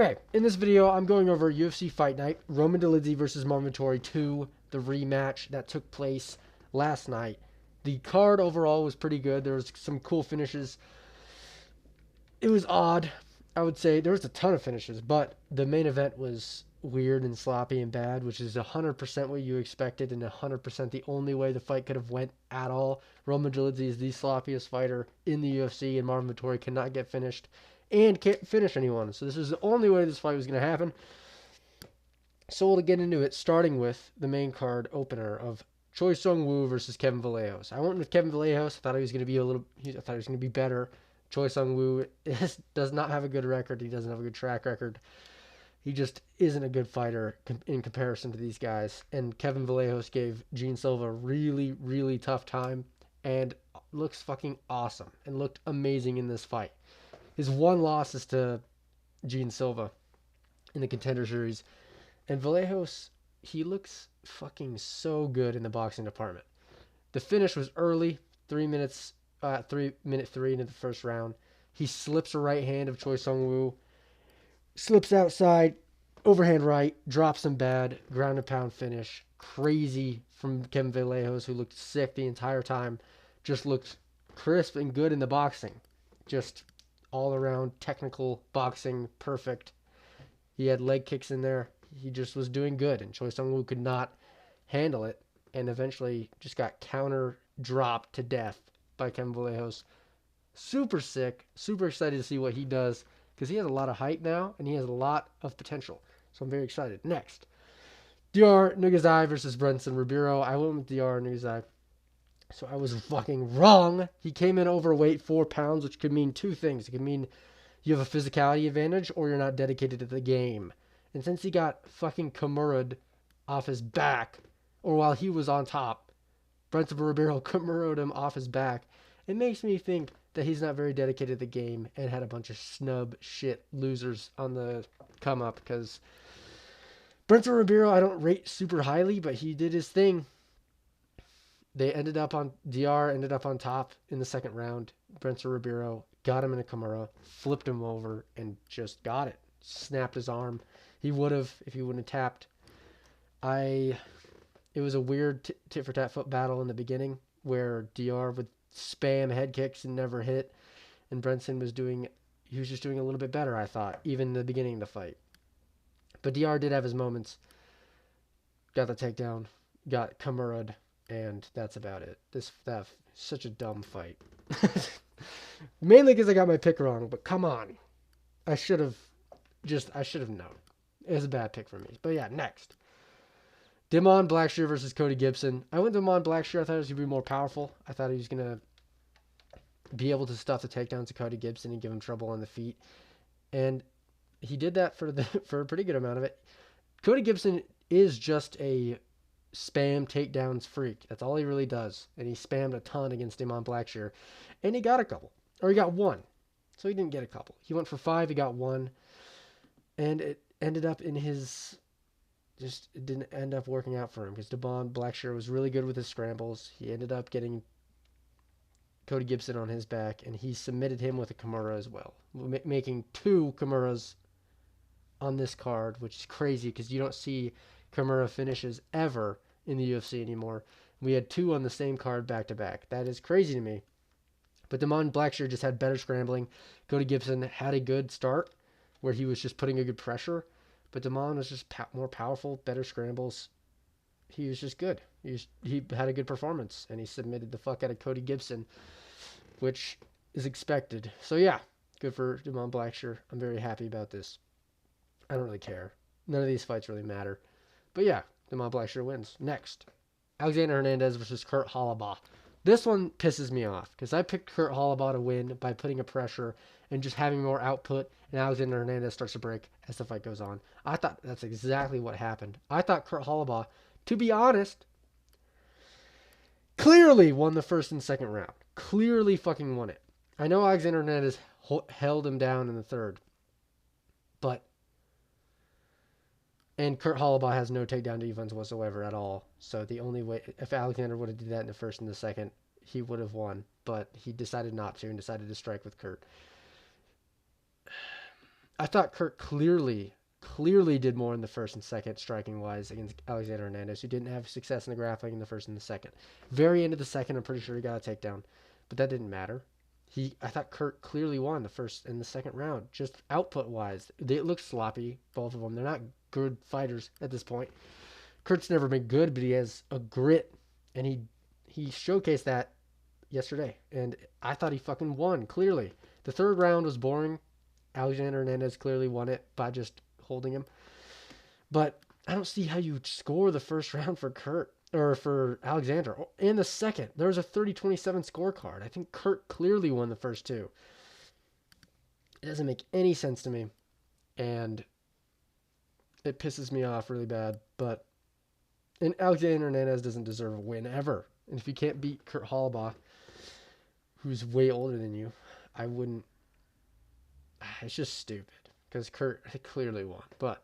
Okay, in this video, I'm going over UFC Fight Night, Roman Dolidze versus Marvin Vettori 2, the rematch that took place last night. The card overall was pretty good. There was some cool finishes. It was odd, I would say. There was a ton of finishes, but the main event was weird and sloppy and bad, which is 100% what you expected and 100% the only way the fight could have went at all. Roman Dolidze is the sloppiest fighter in the UFC, and Marvin Vettori cannot get finished and can't finish anyone. So this is the only way this fight was going to happen. So we'll get into it, starting with the main card opener of Choi Sung-woo versus Kevin Vallejos. I went with Kevin Vallejos. I thought he was going to be I thought he was going to be better. Choi Sung-woo does not have a good record. He doesn't have a good track record. He just isn't a good fighter in comparison to these guys. And Kevin Vallejos gave Gene Silva a really, really tough time and looks fucking awesome and looked amazing in this fight. His one loss is to Gene Silva in the Contender Series. And Vallejos, he looks fucking so good in the boxing department. The finish was early, 3 minute 3 into the first round. He slips a right hand of Choi Sung-woo, slips outside, overhand right, drops him bad, ground and pound finish. Crazy from Kevin Vallejos, who looked sick the entire time. Just looked crisp and good in the boxing. Just all around technical boxing, perfect. He had leg kicks in there. He just was doing good, and Choi Sung-woo could not handle it, and eventually just got counter dropped to death by Kevin Vallejos. Super sick, super excited to see what he does, because he has a lot of height now, and he has a lot of potential. So I'm very excited. Next, DR Nugazai versus Brenson Ribeiro. I went with DR Nugazai. So I was fucking wrong. He came in overweight 4 pounds, which could mean two things. It could mean you have a physicality advantage or you're not dedicated to the game. And since he got fucking Kimura'd off his back, or while he was on top, Brenton Ribeiro Kimura'd him off his back, it makes me think that he's not very dedicated to the game and had a bunch of snub shit losers on the come up, because Brenton Ribeiro I don't rate super highly, but he did his thing. They ended up on DR ended up on top in the second round. Brenton Ribeiro got him in a Kimura, flipped him over, and just got it. Snapped his arm. He would have if he wouldn't have tapped. It was a weird tit for tat foot battle in the beginning where DR would spam head kicks and never hit, and Brenton was just doing a little bit better, I thought, even in the beginning of the fight. But DR did have his moments. Got the takedown, got Kimura'd, and that's about it. That such a dumb fight. Mainly because I got my pick wrong, but come on. I should have known. It was a bad pick for me. But yeah, next. Damon Blackshear versus Cody Gibson. I went Damon Blackshear. I thought he was going to be more powerful. I thought he was going to be able to stuff the takedowns to Cody Gibson and give him trouble on the feet. And he did that for a pretty good amount of it. Cody Gibson is just a spam takedowns freak. That's all he really does. And he spammed a ton against Damon Blackshear. And he got a couple. Or he got one. So he didn't get a couple. He went for 5, he got 1. And it ended up in his... it didn't end up working out for him because Damon Blackshear was really good with his scrambles. He ended up getting Cody Gibson on his back, and he submitted him with a Kimura as well, making 2 Kimuras on this card, which is crazy because you don't see Kimura finishes ever in the UFC anymore. We had 2 on the same card back to back. That is crazy to me. But Damon Blackshear just had better scrambling. Cody Gibson had a good start where he was just putting a good pressure. But Damon was just more powerful, better scrambles. He was just good. He had a good performance, and he submitted the fuck out of Cody Gibson, which is expected. So yeah, good for Damon Blackshear. I'm very happy about this. I don't really care. None of these fights really matter. But yeah, Damon Blackshear wins. Next, Alexander Hernandez versus Kurt Holobaugh. This one pisses me off because I picked Kurt Holobaugh to win by putting a pressure and just having more output, and Alexander Hernandez starts to break as the fight goes on. I thought that's exactly what happened. I thought Kurt Holobaugh, to be honest, clearly won the first and second round. Clearly fucking won it. I know Alexander Hernandez held him down in the third, and Kurt Holobaugh has no takedown defense whatsoever at all. So the only way, if Alexander would have did that in the first and the second, he would have won. But he decided not to and decided to strike with Kurt. I thought Kurt clearly did more in the first and second striking wise against Alexander Hernandez, who didn't have success in the grappling in the first and the second. Very end of the second, I'm pretty sure he got a takedown, but that didn't matter. I thought Kurt clearly won the first and the second round, just output wise. They look sloppy, both of them. They're not good fighters at this point. Kurt's never been good, but he has a grit, and he showcased that yesterday, and I thought he fucking won clearly. The third round was boring. Alexander Hernandez clearly won it by just holding him. But I don't see how you score the first round for Kurt or for Alexander. In the second, there was a 30-27 scorecard. I think Kurt clearly won the first two. It doesn't make any sense to me, and it pisses me off really bad. And Alexander Hernandez doesn't deserve a win ever. And if you can't beat Kurt Hallbaugh, who's way older than you, I wouldn't. It's just stupid because Kurt clearly won, but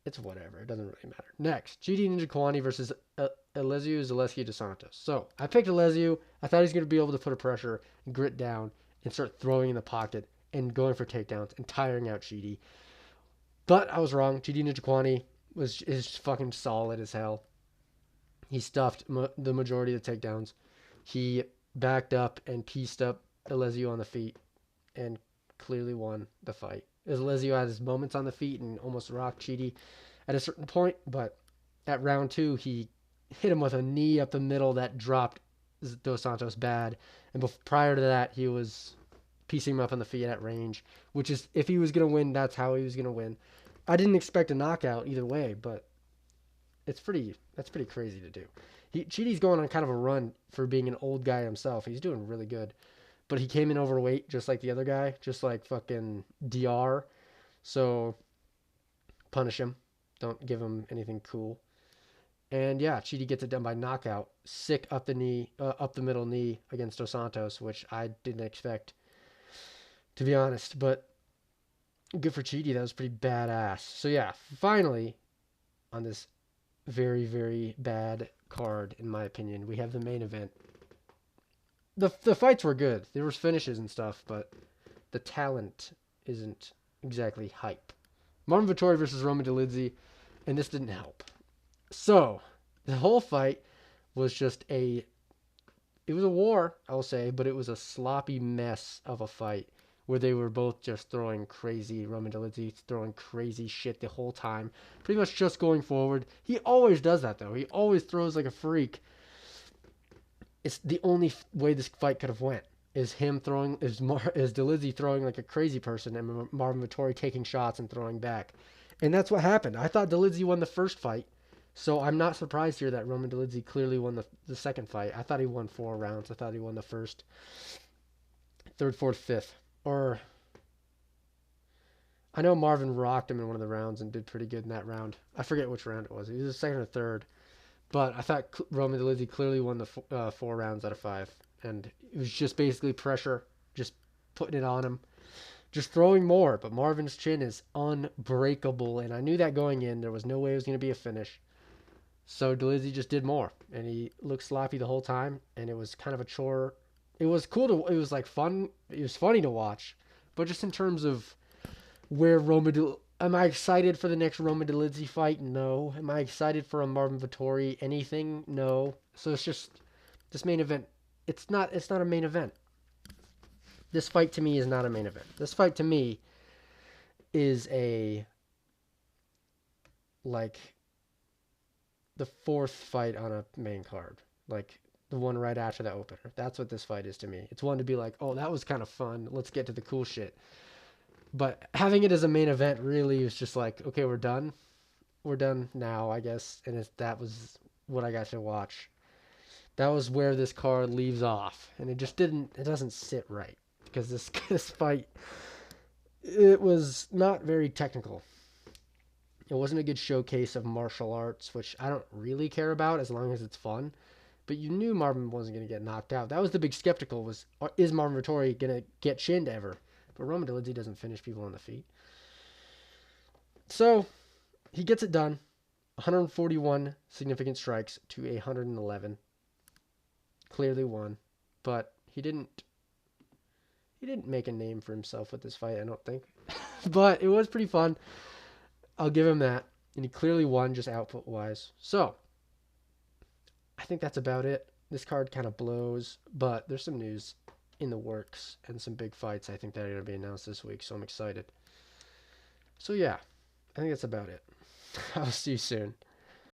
it's whatever. It doesn't really matter. Next, GD Ninja versus Elizeu Zaleski dos Santos. So I picked Elizeu. I thought he was going to be able to put a pressure and grit down and start throwing in the pocket and going for takedowns and tiring out GD. But I was wrong. GD Ninja is fucking solid as hell. He stuffed the majority of the takedowns. He backed up and pieced up Elizeu on the feet and clearly won the fight. Elizeu had his moments on the feet and almost rocked Chidi at a certain point, but at round two, he hit him with a knee up the middle that dropped Dos Santos bad. And prior to that, he was piecing him up on the feet at range, which is, if he was going to win, that's how he was going to win. I didn't expect a knockout either way, but that's pretty crazy to do. Chidi's going on kind of a run for being an old guy himself. He's doing really good. But he came in overweight, just like the other guy, just like fucking DR. So, punish him. Don't give him anything cool. And yeah, Chidi gets it done by knockout. Sick up the middle knee against Dos Santos, which I didn't expect, to be honest. But good for Chidi. That was pretty badass. So yeah, finally, on this very, very bad card, in my opinion, we have the main event. The fights were good. There was finishes and stuff, but the talent isn't exactly hype. Marvin Vettori versus Roman Dolidze, and this didn't help. So, the whole fight was just it was a war, I'll say, but it was a sloppy mess of a fight where they were both just throwing crazy, Roman Dolidze throwing crazy shit the whole time, pretty much just going forward. He always does that, though. He always throws like a freak. It's the only way this fight could have went is Dolidze throwing like a crazy person and Marvin Vettori taking shots and throwing back. And that's what happened. I thought Dolidze won the first fight, so I'm not surprised here that Roman Dolidze clearly won the second fight. I thought he won 4 rounds. I thought he won the first, third, fourth, fifth. Or I know Marvin rocked him in one of the rounds and did pretty good in that round. I forget which round it was. It was the second or third. But I thought Roman Dolidze clearly won the 4 rounds out of 5. And it was just basically pressure, just putting it on him, just throwing more. But Marvin's chin is unbreakable. And I knew that going in. There was no way it was going to be a finish. So Dolidze just did more. And he looked sloppy the whole time. And it was kind of a chore. It was cool it was like fun. It was funny to watch. But just in terms of where am I excited for the next Roman Dolidze fight? No. Am I excited for a Marvin Vettori anything? No. So it's just this main event. It's not a main event. This fight to me is not a main event. This fight to me is the 4th fight on a main card. Like the one right after the opener. That's what this fight is to me. It's one to be like, oh, that was kind of fun. Let's get to the cool shit. But having it as a main event really is just like, okay, we're done. We're done now, I guess. And that was what I got to watch. That was where this card leaves off. And it doesn't sit right. Because this fight, it was not very technical. It wasn't a good showcase of martial arts, which I don't really care about as long as it's fun. But you knew Marvin wasn't going to get knocked out. That was the big skeptical is Marvin Vettori going to get chinned ever? But Roman Dolidze doesn't finish people on the feet. So, he gets it done. 141 significant strikes to 111. Clearly won. But he didn't make a name for himself with this fight, I don't think. But it was pretty fun. I'll give him that. And he clearly won just output wise. So I think that's about it. This card kind of blows, but there's some news in the works and some big fights I think that are going to be announced this week. So I'm excited. So yeah, I think that's about it. I'll see you soon.